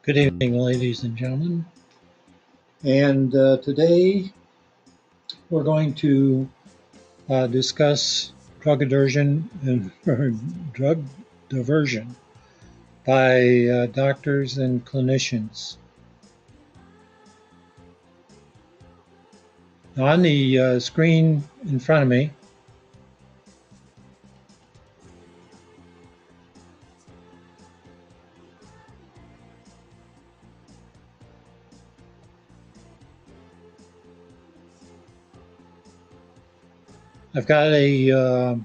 Good evening, ladies and gentlemen. And today we're going to discuss drug diversion and drug diversion by doctors and clinicians. Now, on the screen in front of me, I've got a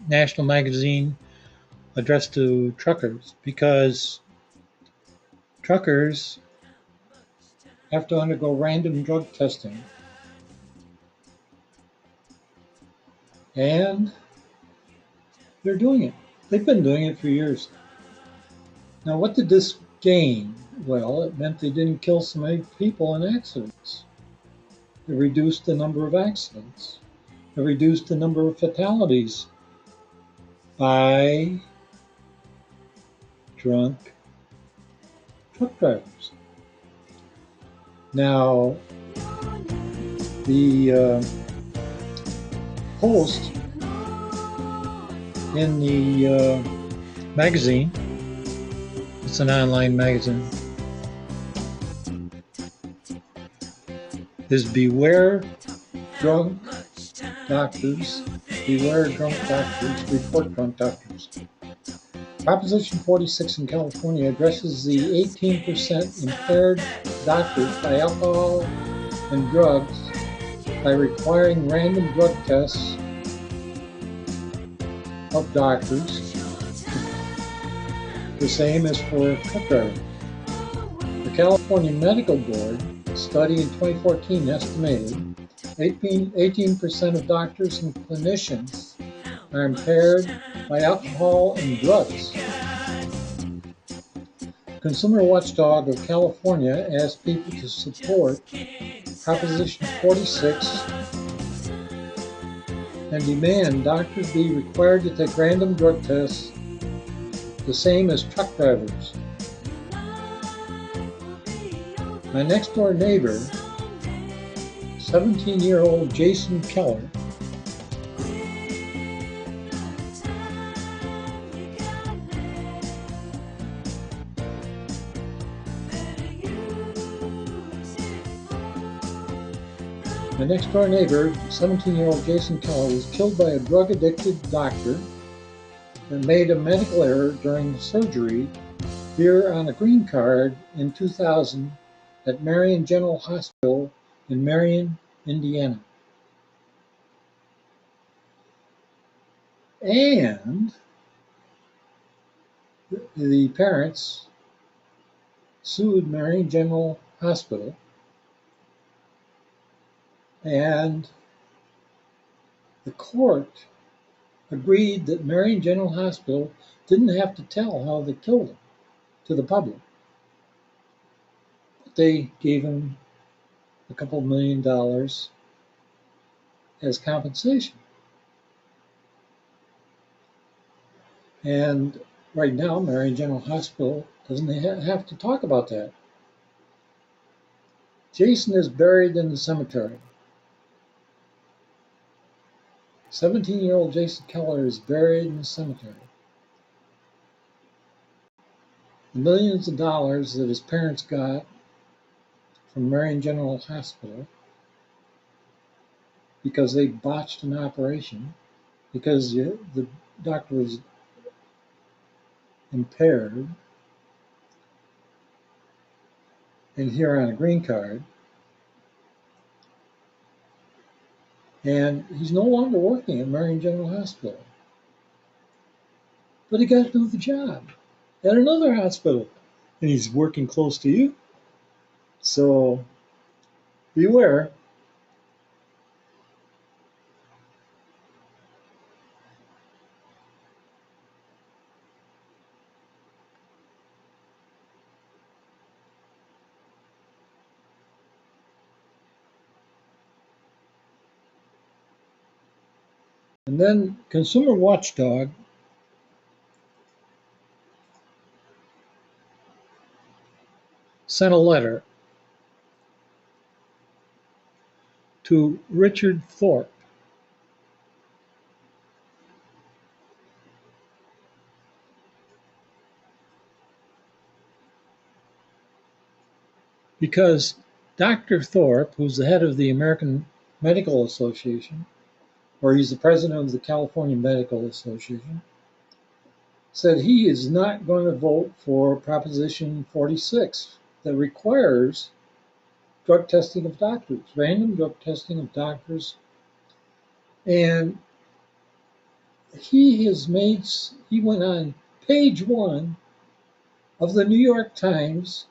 national magazine addressed to truckers because truckers have to undergo random drug testing. And they're doing it. They've been doing it for years. Now, what did this gain? Well, it meant they didn't kill so many people in accidents. It reduced the number of accidents. It reduced the number of fatalities by drunk truck drivers. Now, the post in the magazine, it's an online magazine, is beware drunk doctors, beware drunk doctors, report drunk doctors. Proposition 46 in California addresses the 18% impaired doctors by alcohol and drugs by requiring random drug tests of doctors, the same as for truck drivers. The California Medical Board study in 2014 estimated 18% of doctors and clinicians are impaired by alcohol and drugs. Consumer Watchdog of California asked people to support Proposition 46 and demand doctors be required to take random drug tests, the same as truck drivers. My next door neighbor, 17-year-old Jason Keller, My next-door neighbor, 17-year-old Jason Keller, was killed by a drug-addicted doctor that made a medical error during surgery here on a green card in 2000 at Marion General Hospital in Marion, Indiana. And the parents sued Marion General Hospital, and the court agreed that Marion General Hospital didn't have to tell how they killed him to the public. But they gave him a couple $1 million as compensation. And right now, Marion General Hospital doesn't have to talk about that. Jason is buried in the cemetery. 17-year-old Jason Keller is buried in the cemetery. The millions of dollars that his parents got from Marion General Hospital because they botched an operation, because the doctor was impaired and here on a green card, and he's no longer working at Marion General Hospital. But he got another job at another hospital, and he's working close to you. So beware. And then Consumer Watchdog sent a letter to Richard Thorpe because Dr. Thorpe, who's the head of the American Medical Association, or he's the president of the California Medical Association, said he is not going to vote for Proposition 46 that requires drug testing of doctors, random drug testing of doctors. And he went on page 1 of the New York Times,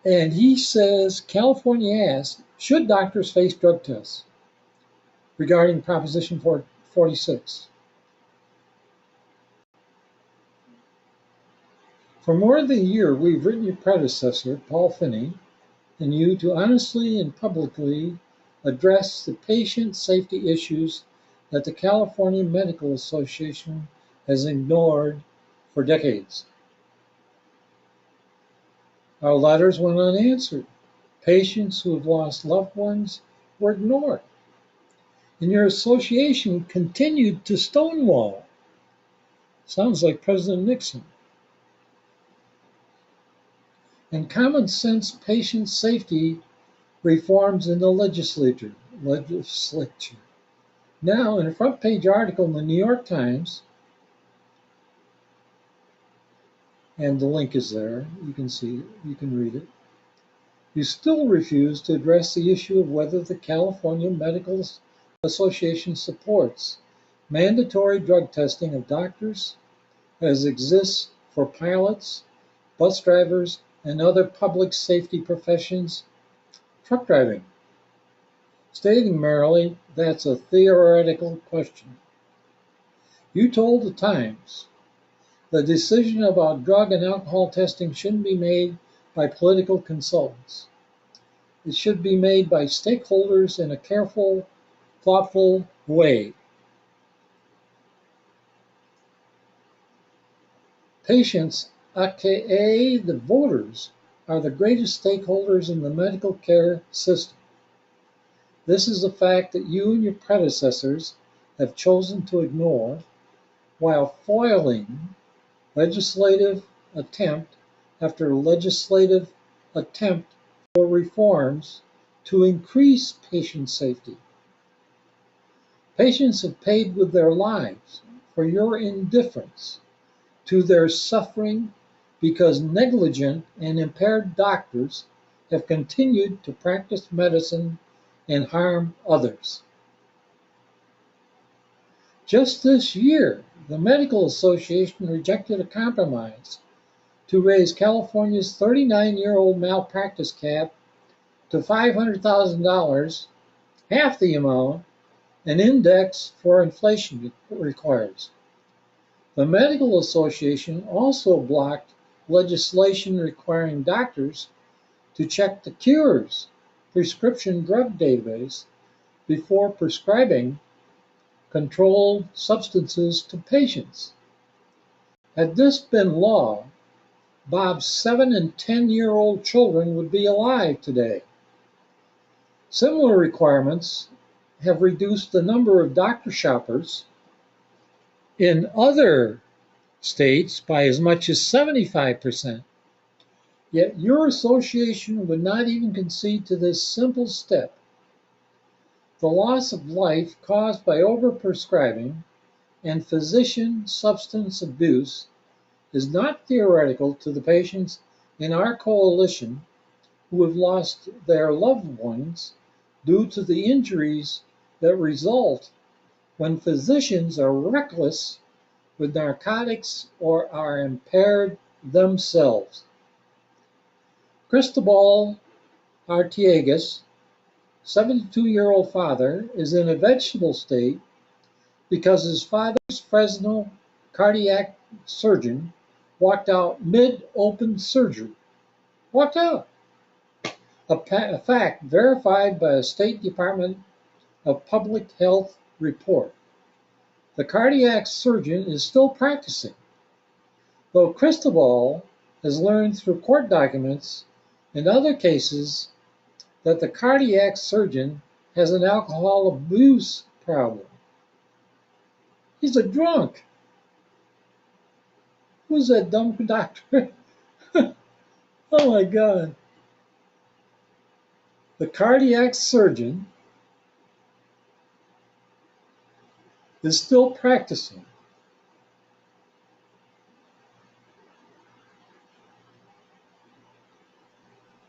and he says California asked, should doctors face drug tests regarding Proposition 46? For more than a year, we've written your predecessor, Paul Finney, and you to honestly and publicly address the patient safety issues that the California Medical Association has ignored for decades. Our letters went unanswered. Patients who have lost loved ones were ignored. And your association continued to stonewall. Sounds like President Nixon. And common sense patient safety reforms in the legislature. Now, in a front page article in the New York Times, and the link is there, you can see it, you can read it, you still refuse to address the issue of whether the California Medical Association supports mandatory drug testing of doctors as exists for pilots, bus drivers, and other public safety professions, truck driving. Stating merely, that's a theoretical question. You told the Times the decision about drug and alcohol testing shouldn't be made by political consultants. It should be made by stakeholders in a careful, thoughtful way. Patients, aka the voters, are the greatest stakeholders in the medical care system. This is a fact that you and your predecessors have chosen to ignore while foiling legislative attempt after legislative attempt for reforms to increase patient safety. Patients have paid with their lives for your indifference to their suffering because negligent and impaired doctors have continued to practice medicine and harm others. Just this year, the Medical Association rejected a compromise to raise California's 39-year-old malpractice cap to $500,000, half the amount an index for inflation requires. The Medical Association also blocked legislation requiring doctors to check the Cures prescription drug database before prescribing controlled substances to patients. Had this been law, Bob's 7 and 10-year-old children would be alive today. Similar requirements have reduced the number of doctor shoppers in other states by as much as 75%. Yet your association would not even concede to this simple step. The loss of life caused by overprescribing and physician substance abuse is not theoretical to the patients in our coalition who have lost their loved ones due to the injuries that result when physicians are reckless with narcotics or are impaired themselves. Cristobal Artiegas, 72-year-old father, is in a vegetable state because his father's Fresno cardiac surgeon walked out mid-open surgery. Walked out. A fact verified by a State Department of Public Health report. The cardiac surgeon is still practicing. Though Cristobal has learned through court documents and other cases that the cardiac surgeon has an alcohol abuse problem. He's a drunk. Who's that dumb doctor? Oh my God. The cardiac surgeon is still practicing.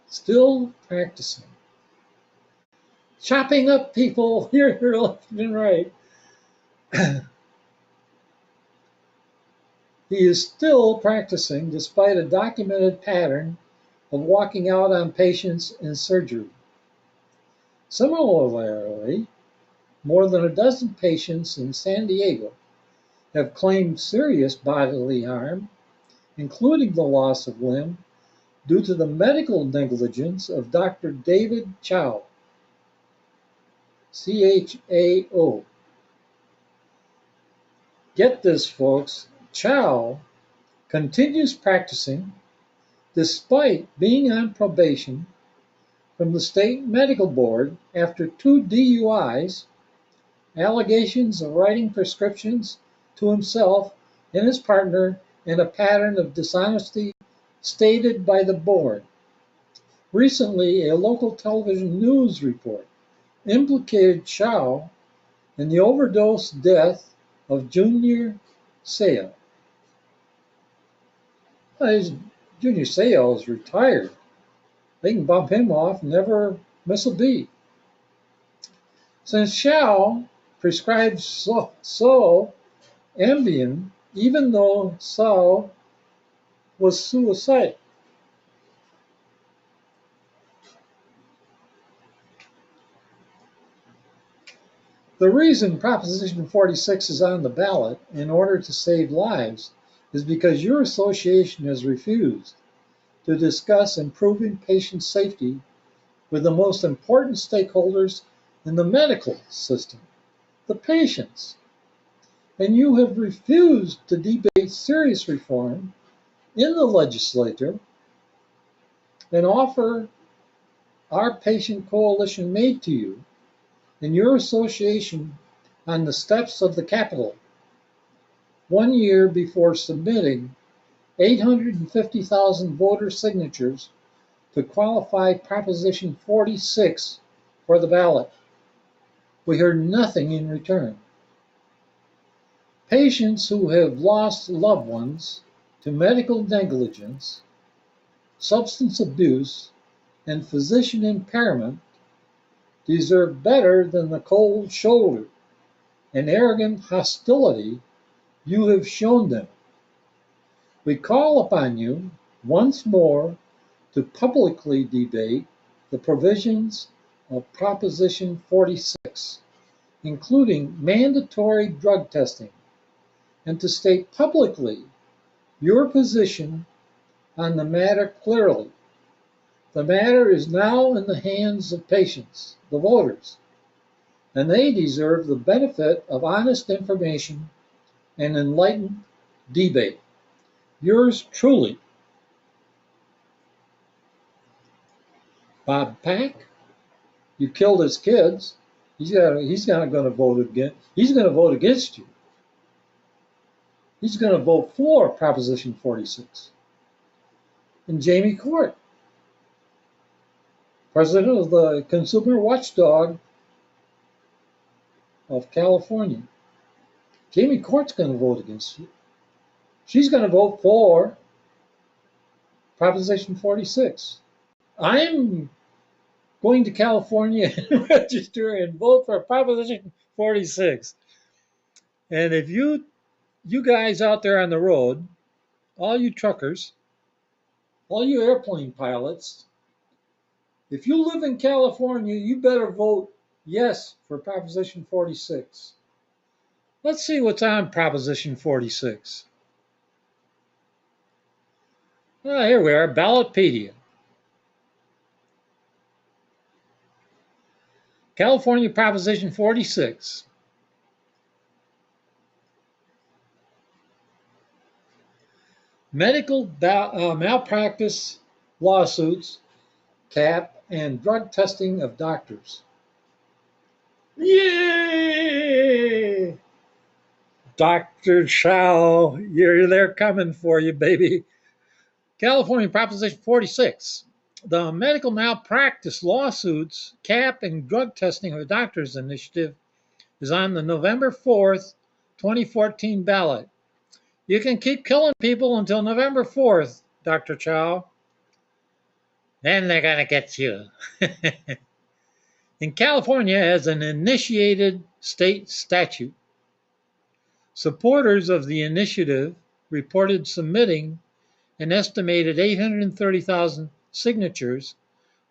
Still practicing. Chopping up people here, left, and right. He is still practicing despite a documented pattern of walking out on patients in surgery. Similarly, more than a dozen patients in San Diego have claimed serious bodily harm, including the loss of limb, due to the medical negligence of Dr. David Chao, CHAO. Get this, folks, Chao continues practicing despite being on probation from the state medical board after 2 DUIs, allegations of writing prescriptions to himself and his partner, and a pattern of dishonesty stated by the board. Recently, a local television news report implicated Chao in the overdose death of Junior Seau. Junior Seau is retired. They can bump him off, never miss a beat. Since Seau prescribed Ambien, even though Seau was suicidal. The reason Proposition 46 is on the ballot in order to save lives is because your association has refused to discuss improving patient safety with the most important stakeholders in the medical system, the patients. And you have refused to debate serious reform in the legislature and offer our patient coalition made to you and your association on the steps of the Capitol 1 year before submitting 850,000 voter signatures to qualify Proposition 46 for the ballot. We heard nothing in return. Patients who have lost loved ones to medical negligence, substance abuse, and physician impairment deserve better than the cold shoulder and arrogant hostility you have shown them. We call upon you once more to publicly debate the provisions of Proposition 46, including mandatory drug testing, and to state publicly your position on the matter clearly. The matter is now in the hands of patients, the voters, and they deserve the benefit of honest information and enlightened debate. Yours truly, Bob Pack. You killed his kids. He's not going to vote against. He's going to vote against you. He's going to vote for Proposition 46. And Jamie Court, president of the Consumer Watchdog of California. Jamie Court's going to vote against you. She's going to vote for Proposition 46. I'm going to California and register and vote for Proposition 46. And if you guys out there on the road, all you truckers, all you airplane pilots, if you live in California, you better vote yes for Proposition 46. Let's see what's on Proposition 46. Ah, here we are, Ballotpedia. California Proposition 46. medical malpractice lawsuits, cap, and drug testing of doctors. Yay! Dr. Chow, they're coming for you, baby. California Proposition 46. The medical malpractice lawsuits, cap, and drug testing of doctors initiative is on the November 4th, 2014 ballot. You can keep killing people until November 4th, Dr. Chow. Then they're going to get you. In California, as an initiated state statute, supporters of the initiative reported submitting an estimated 830,000 signatures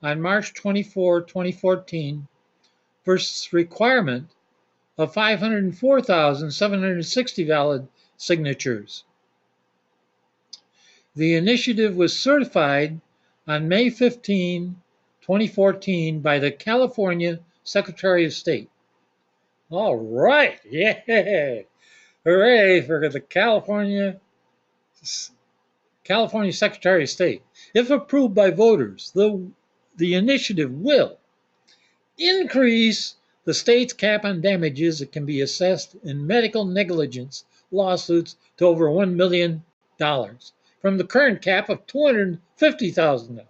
on March 24, 2014, versus requirement of 504,760 valid signatures. The initiative was certified on May 15, 2014 by the California Secretary of State. All right, yeah, hooray for the California Secretary of State. If approved by voters, the initiative will increase the state's cap on damages that can be assessed in medical negligence lawsuits to over $1 million from the current cap of $250,000.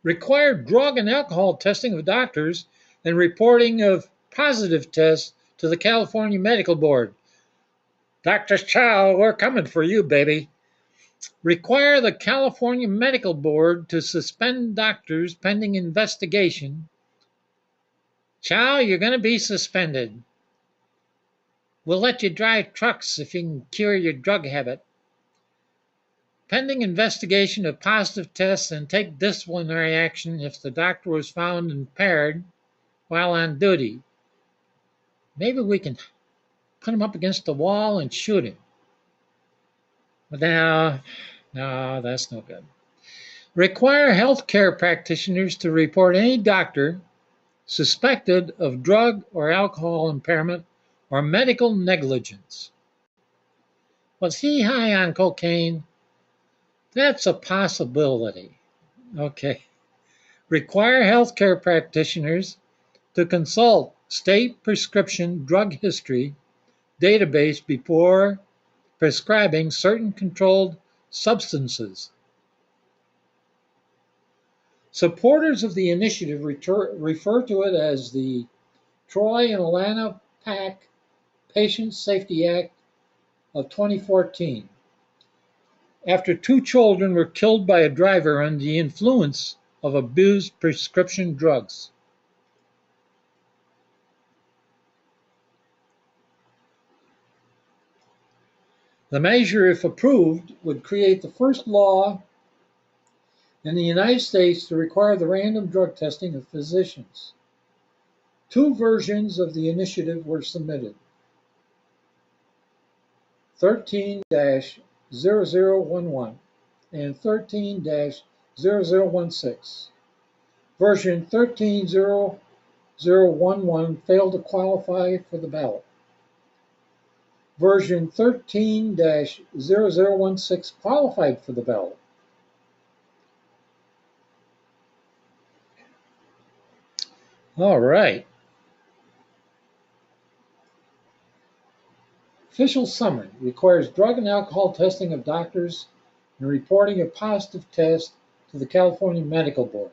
Required drug and alcohol testing of doctors and reporting of positive tests to the California Medical Board. Dr. Chow, we're coming for you, baby. Require the California Medical Board to suspend doctors pending investigation. Chow, you're going to be suspended. We'll let you drive trucks if you can cure your drug habit. Pending investigation of positive tests and take disciplinary action if the doctor was found impaired while on duty. Maybe we can put him up against the wall and shoot him. But no, that's no good. Require healthcare practitioners to report any doctor suspected of drug or alcohol impairment or medical negligence. Was he high on cocaine? That's a possibility. Okay. Require healthcare practitioners to consult state prescription drug history database before prescribing certain controlled substances. Supporters of the initiative refer to it as the Troy and Atlanta PAC Patient Safety Act of 2014, after 2 children were killed by a driver under the influence of abused prescription drugs. The measure, if approved, would create the first law in the United States to require the random drug testing of physicians. 2 versions of the initiative were submitted. 13-0011 and 13-0016. Version 13-0011 failed to qualify for the ballot. Version 13-0016 qualified for the ballot. All right. Official summary requires drug and alcohol testing of doctors and reporting a positive test to the California Medical Board.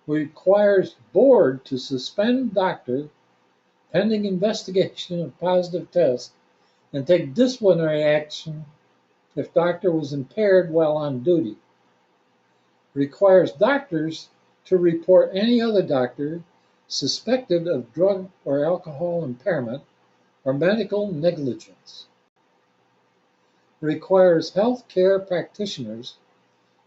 Requires board to suspend doctor pending investigation of positive test and take disciplinary action if doctor was impaired while on duty. Requires doctors to report any other doctor suspected of drug or alcohol impairment or medical negligence. Requires healthcare practitioners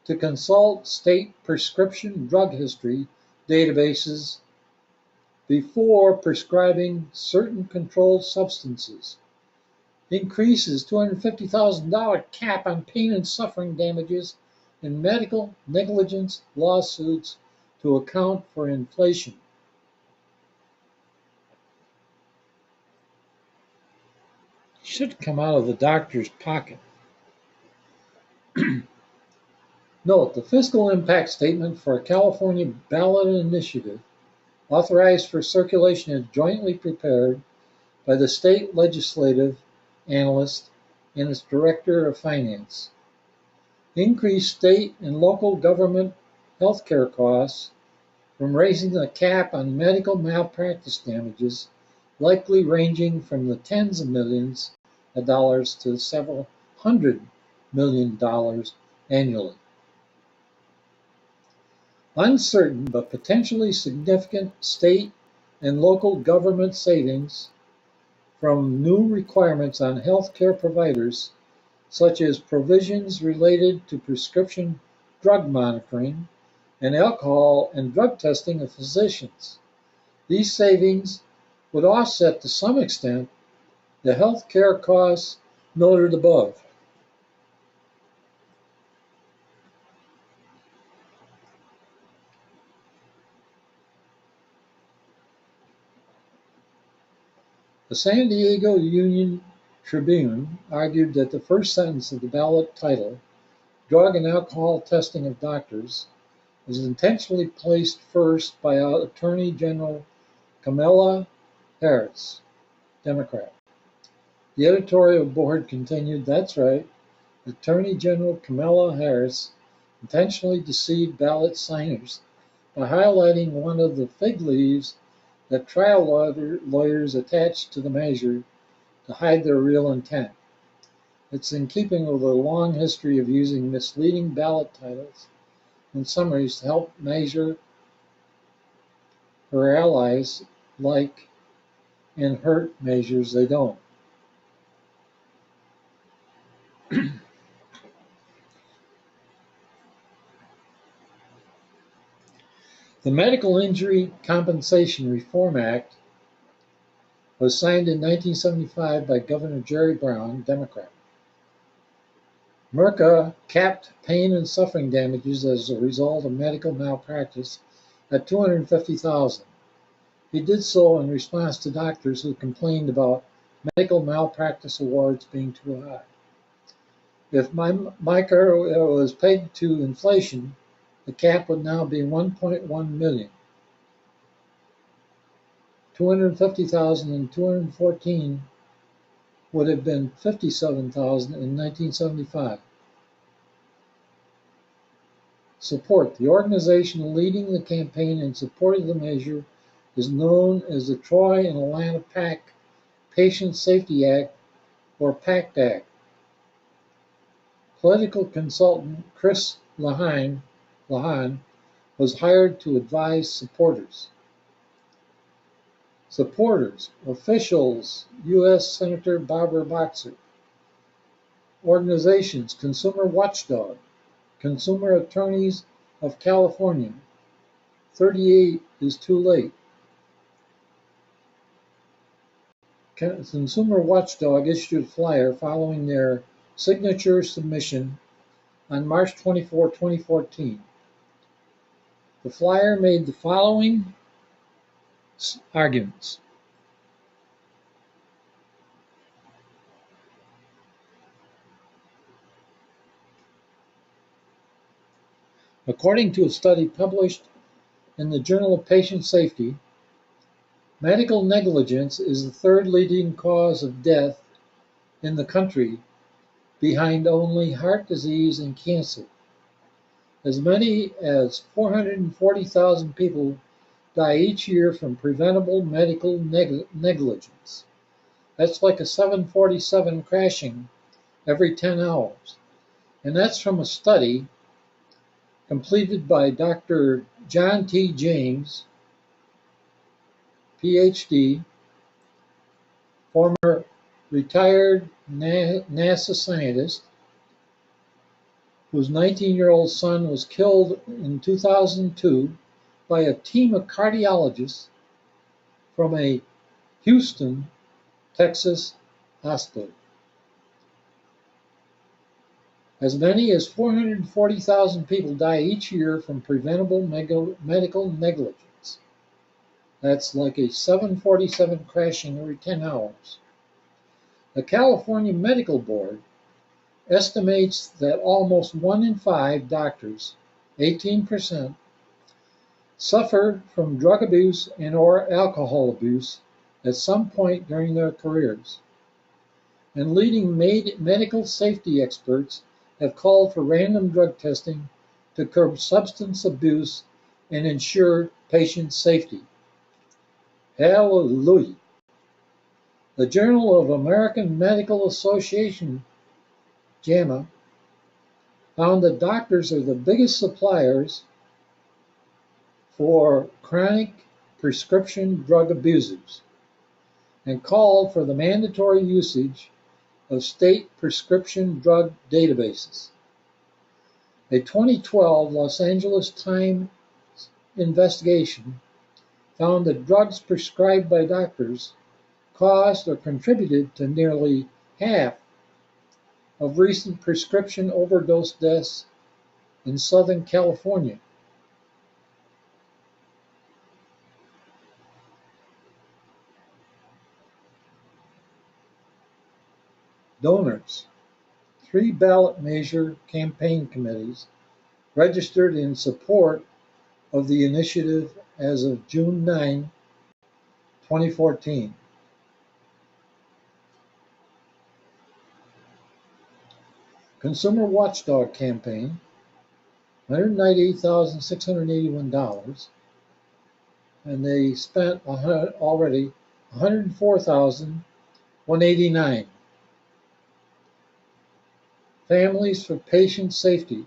to consult state prescription drug history databases before prescribing certain controlled substances. Increases $250,000 cap on pain and suffering damages in medical negligence lawsuits to account for inflation. Should come out of the doctor's pocket. Note, the fiscal impact statement for a California ballot initiative authorized for circulation is jointly prepared by the state legislative analyst and its director of finance. Increased state and local government healthcare costs from raising the cap on medical malpractice damages, likely ranging from the tens of millions of dollars to several $100 million annually. Uncertain but potentially significant state and local government savings from new requirements on healthcare providers, such as provisions related to prescription drug monitoring and alcohol and drug testing of physicians. These savings would offset to some extent the healthcare costs noted above. The San Diego Union Tribune argued that the first sentence of the ballot title, Drug and Alcohol Testing of Doctors, was intentionally placed first by Attorney General Kamala Harris, Democrat. The editorial board continued, that's right, Attorney General Kamala Harris intentionally deceived ballot signers by highlighting one of the fig leaves that trial lawyers attached to the measure to hide their real intent. It's in keeping with a long history of using misleading ballot titles and summaries to help measure her allies like and hurt measures they don't. The Medical Injury Compensation Reform Act was signed in 1975 by Governor Jerry Brown, Democrat. MERCA capped pain and suffering damages as a result of medical malpractice at $250,000. He did so in response to doctors who complained about medical malpractice awards being too high. If MICA was pegged to inflation, the cap would now be $1.1 million. $250,000 in 2014 would have been $57,000 in 1975. Support. The organization leading the campaign in support of the measure is known as the Troy and Atlanta PAC Patient Safety Act, or PACT Act. Political consultant Chris Lahan was hired to advise supporters. Supporters, officials, U.S. Senator Barbara Boxer. Organizations, Consumer Watchdog, Consumer Attorneys of California. 38 is too late. Consumer Watchdog issued a flyer following their signature submission on March 24, 2014. The flyer made the following arguments. According to a study published in the Journal of Patient Safety, medical negligence is the third leading cause of death in the country, behind only heart disease and cancer. As many as 440,000 people die each year from preventable medical negligence. That's like a 747 crashing every 10 hours. And that's from a study completed by Dr. John T. James, PhD, former retired NASA scientist, whose 19-year-old son was killed in 2002 by a team of cardiologists from a Houston, Texas hospital. As many as 440,000 people die each year from preventable medical negligence. That's like a 747 crashing every 10 hours. The California Medical Board estimates that almost 1 in 5 doctors, 18%, suffer from drug abuse and or alcohol abuse at some point during their careers. And leading medical safety experts have called for random drug testing to curb substance abuse and ensure patient safety. Hallelujah. The Journal of American Medical Association, JAMA, found that doctors are the biggest suppliers for chronic prescription drug abusers and called for the mandatory usage of state prescription drug databases. A 2012 Los Angeles Times investigation found that drugs prescribed by doctors caused or contributed to nearly half of recent prescription overdose deaths in Southern California. Donors. 3 ballot measure campaign committees registered in support of the initiative as of June 9, 2014. Consumer Watchdog Campaign, $198,681, and they spent already $104,189. Families for Patient Safety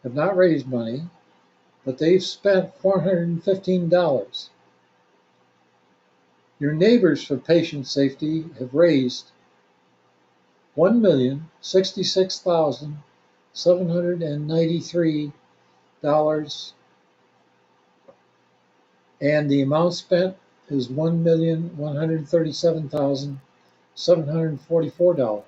have not raised money, but they've spent $415. Your Neighbors for Patient Safety have raised $1,066,793, and the amount spent is $1,137,744.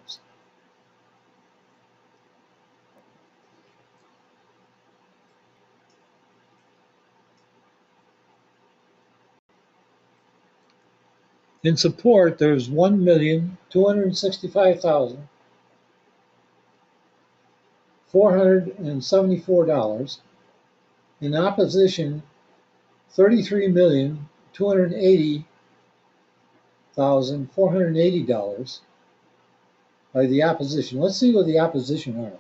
In support, there's $1,265,474. In opposition, $33,280,480 by the opposition. Let's see what the opposition are.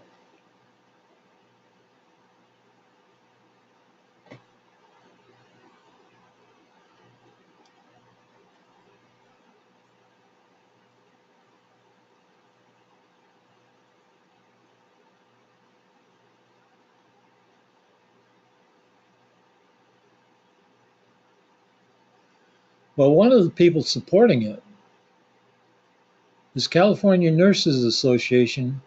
Well, one of the people supporting it is California Nurses Association,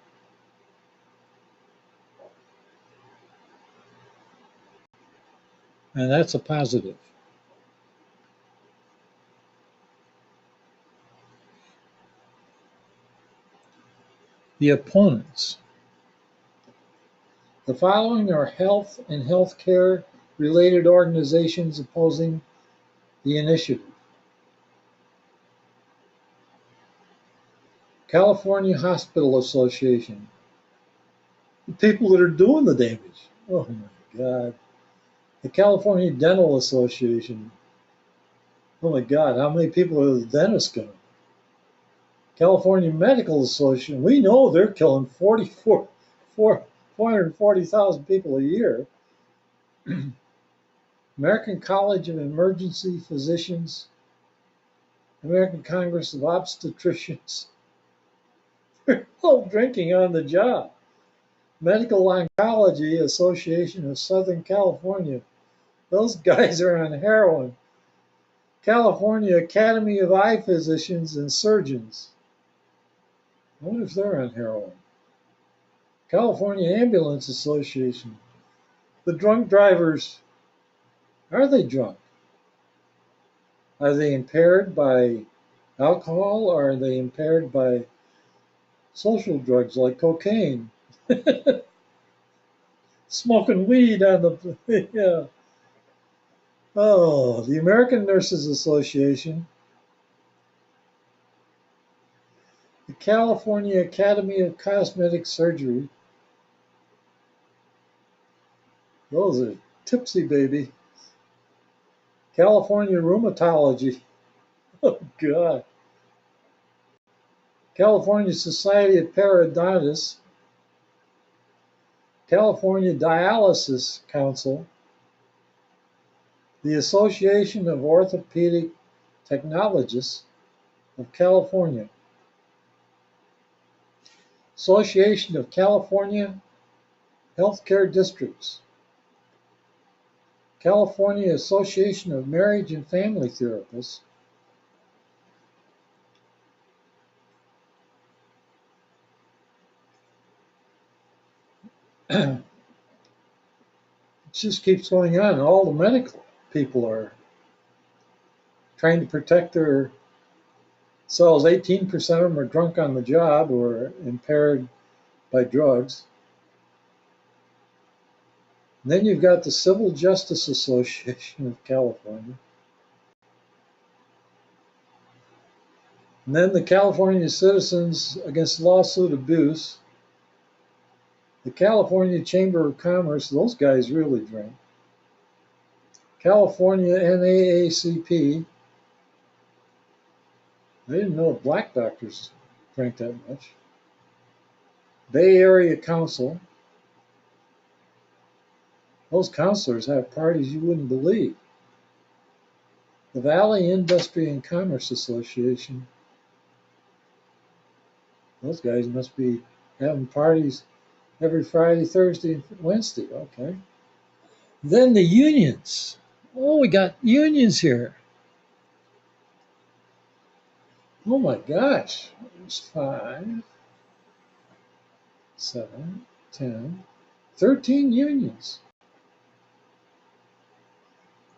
and that's a positive. The opponents. The following are health and healthcare related organizations opposing the initiative. California Hospital Association. The people that are doing the damage. Oh my God. The California Dental Association. Oh my God, how many people are the dentists killing? California Medical Association. We know they're killing 440,000 people a year. American College of Emergency Physicians. American Congress of Obstetricians. They're all drinking on the job. Medical Oncology Association of Southern California. Those guys are on heroin. California Academy of Eye Physicians and Surgeons. I wonder if they're on heroin. California Ambulance Association. The drunk drivers, are they drunk? Are they impaired by alcohol, or are they impaired by social drugs like cocaine? Smoking weed on the, yeah. Oh, the American Nurses Association, the California Academy of Cosmetic Surgery. Those are tipsy, baby. California Rheumatology. Oh, God. California Society of Periodontists. California Dialysis Council. The Association of Orthopedic Technologists of California. Association of California Healthcare Districts. California Association of Marriage and Family Therapists. It just keeps going on. All the medical people are trying to protect their selves. 18% of them are drunk on the job or impaired by drugs. And then you've got the Civil Justice Association of California. And then the California Citizens Against Lawsuit Abuse. The California Chamber of Commerce, those guys really drink. California NAACP. I didn't know black doctors drank that much. Bay Area Council. Those counselors have parties you wouldn't believe. The Valley Industry and Commerce Association. Those guys must be having parties every Friday, Thursday, and Wednesday. Okay. Then the unions. Oh, we got unions here. Oh my gosh. There's 5, 7, 10, 13 unions.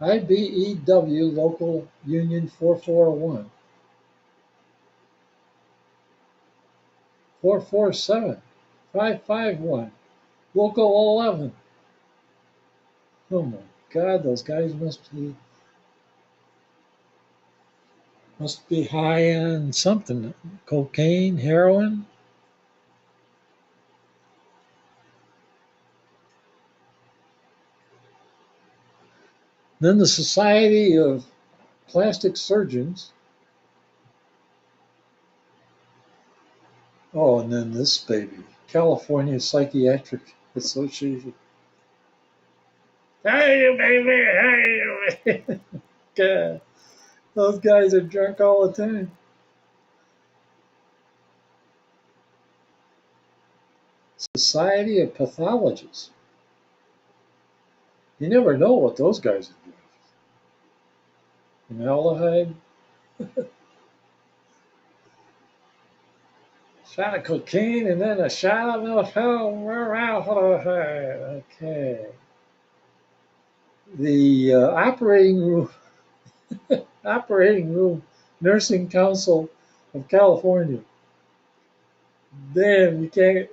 IBEW Local Union 441. 447. 551. Local 11. Oh my God, those guys must be high on something. Cocaine, heroin. Then the Society of Plastic Surgeons. Oh, and then this baby, California Psychiatric Association. Hey, baby, hey. God, those guys are drunk all the time. Society of Pathologists. You never know what those guys are doing. Formaldehyde. Shot of cocaine and then a shot of formaldehyde. Okay. The operating room nursing council of California. Damn, you can't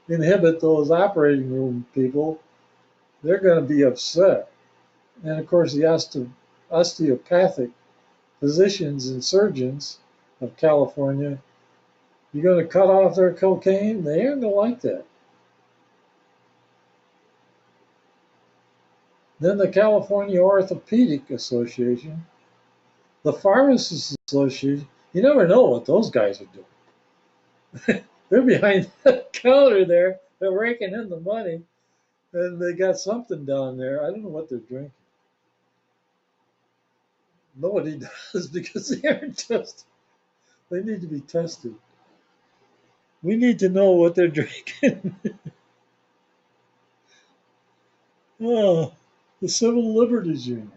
inhibit those operating room people. They're going to be upset. And of course, the osteopathic physicians and surgeons of California. You're going to cut off their cocaine? They aren't going to like that. Then the California Orthopedic Association, the Pharmacists Association. You never know what those guys are doing. They're behind the counter there. They're raking in the money, and they got something down there. I don't know what they're drinking. Nobody does because they aren't tested. They need to be tested. We need to know what they're drinking. Oh, the Civil Liberties Union.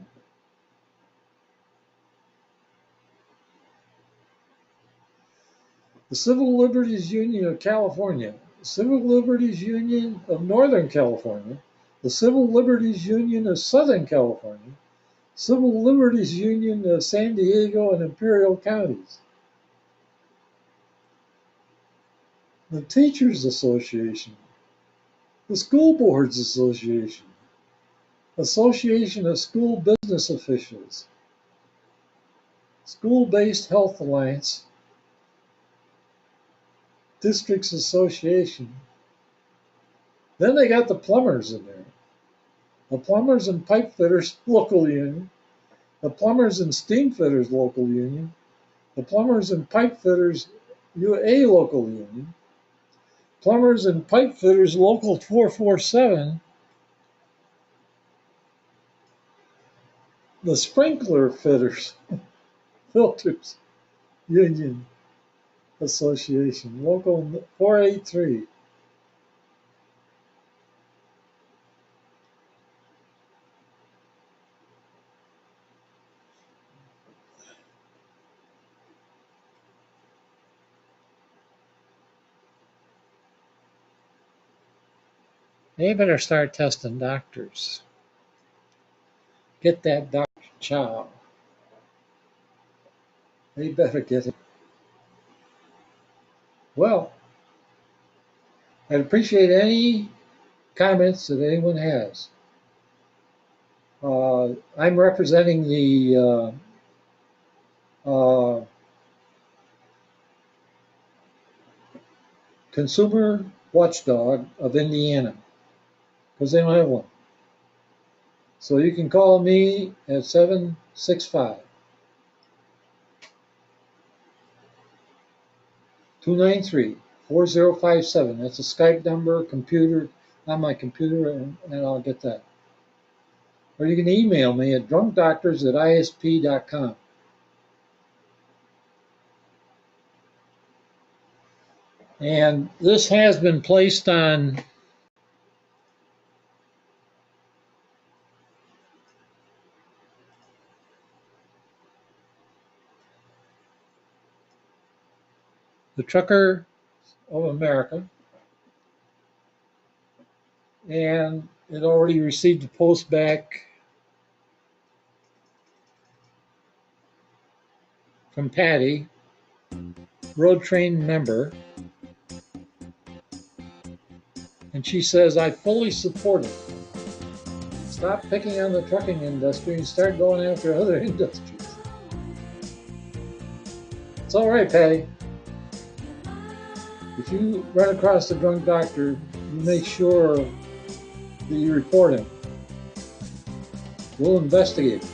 The Civil Liberties Union of California, the Civil Liberties Union of Northern California, the Civil Liberties Union of Southern California, Civil Liberties Union of San Diego and Imperial Counties, the Teachers Association, the School Boards Association, Association of School Business, School-Based Health Alliance, Districts Association. Then they got the plumbers in there. The Plumbers and Pipe Fitters Local Union, the Plumbers and Steam Fitters Local Union, the Plumbers and Pipe Fitters UA Local Union, Plumbers and Pipe Fitters Local 447, the Sprinkler Fitters Filters Union Association, Local 483. They better start testing doctors. Get that Dr. Chow. They better get it. Well, I'd appreciate any comments that anyone has. I'm representing the Consumer Watchdog of Indiana, because they don't have one. So you can call me at 765-293-4057. That's a Skype number, computer, on my computer, and I'll get that. Or you can email me at drunkdoctors@isp.com. And this has been placed on the Trucker of America, and it already received a post back from Patty, road train member, and she says, I fully support it. Stop picking on the trucking industry and start going after other industries. It's all right, Patty. If you run across a drunk doctor, you make sure that you report him. We'll investigate.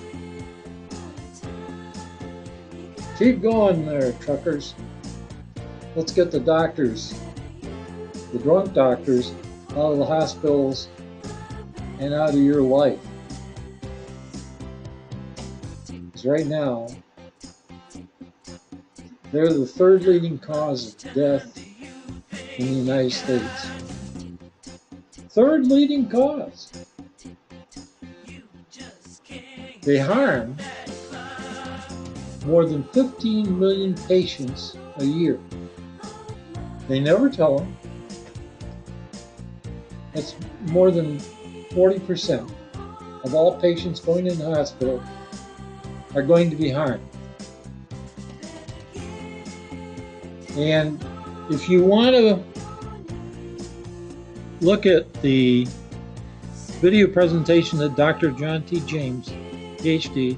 Keep going there, truckers. Let's get the doctors, the drunk doctors, out of the hospitals and out of your life. Because right now, they're the third leading cause of death in the United States. Third leading cause. They harm more than 15 million patients a year. They never tell them. That's more than 40% of all patients going in the hospital are going to be harmed. And if you want to look at the video presentation that Dr. John T. James, PhD,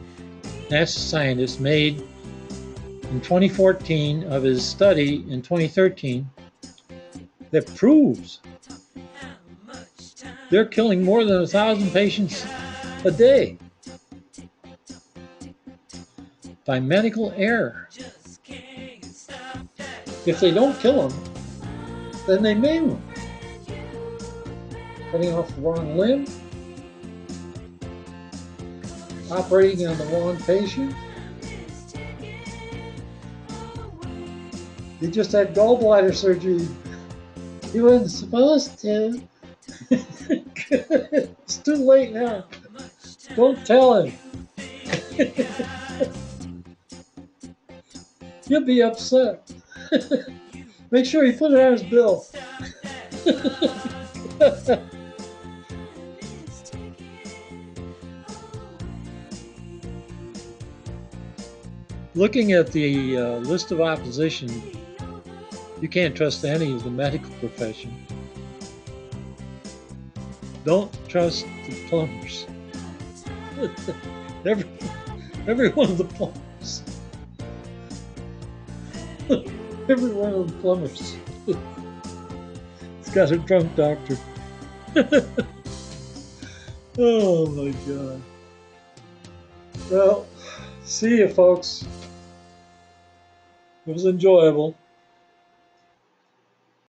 NASA scientist, made in 2014 of his study in 2013 that proves they're killing more than 1,000 patients a day by medical error. If they don't kill them, then they maim them. Cutting off the wrong limb, operating on the wrong patient. He just had gallbladder surgery. He wasn't supposed to. It's too late now. Don't tell him. He'll be upset. Make sure you put it on his bill. Looking at the list of opposition, you can't trust any of the medical profession. Don't trust the plumbers. Every one of the plumbers. Every one of the plumbers. got a drunk doctor. Oh my God. Well, see you folks. It was enjoyable.